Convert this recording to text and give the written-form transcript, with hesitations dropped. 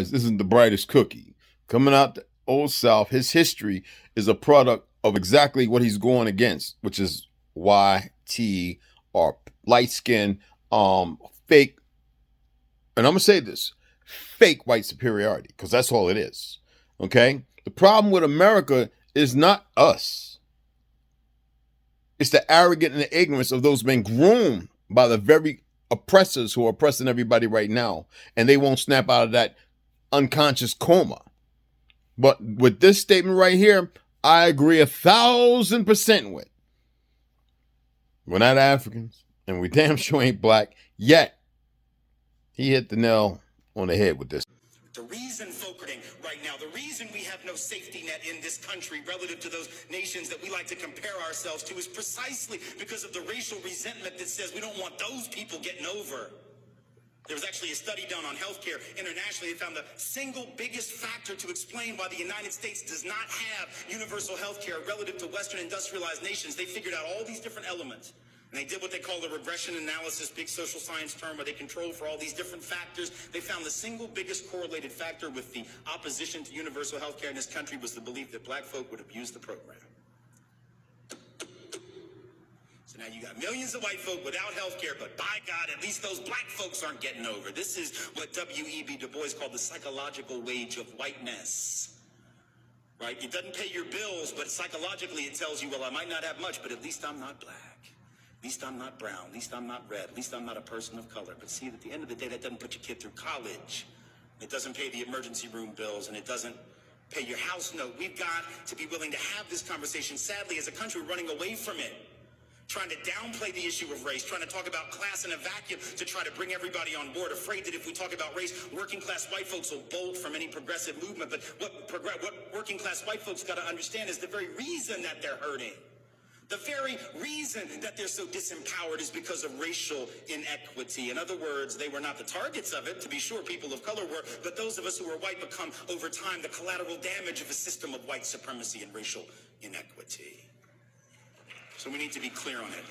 This isn't the brightest cookie. Coming out the Old South, his history is a product of exactly what he's going against, which is YT or light skin, fake, and I'm gonna say this, fake white superiority, because that's all it is. Okay? The problem with America is not us. It's the arrogance and the ignorance of those being groomed by the very oppressors who are oppressing everybody right now, and they won't snap out of that unconscious coma. But with this statement right here, I agree 1,000% with. We're not Africans, and we damn sure ain't black, yet he hit the nail on the head with this. The reason focusing right now, the reason we have no safety net in this country relative to those nations that we like to compare ourselves to is precisely because of the racial resentment that says we don't want those people getting over. There was actually a study done on healthcare internationally. They found the single biggest factor to explain why the United States does not have universal healthcare relative to Western industrialized nations. They figured out all these different elements. And they did what they call a regression analysis, big social science term, where they control for all these different factors. They found the single biggest correlated factor with the opposition to universal health care in this country was the belief that black folk would abuse the program. So now you got millions of white folk without health care, but by God, at least those black folks aren't getting over. This is what W.E.B. Du Bois called the psychological wage of whiteness. Right? It doesn't pay your bills, but psychologically it tells you, well, I might not have much, but at least I'm not black. At least I'm not brown. At least I'm not red. At least I'm not a person of color. But see, at the end of the day, that doesn't put your kid through college. It doesn't pay the emergency room bills, and it doesn't pay your house note. We've got to be willing to have this conversation. Sadly, as a country, we're running away from it, trying to downplay the issue of race, trying to talk about class in a vacuum to try to bring everybody on board, afraid that if we talk about race, working class white folks will bolt from any progressive movement. But what working class white folks got to understand is the very reason that they're hurting, the very reason that they're so disempowered is because of racial inequity. In other words, they were not the targets of it. To be sure, people of color were, but those of us who are white become, over time, the collateral damage of a system of white supremacy and racial inequity. So we need to be clear on it.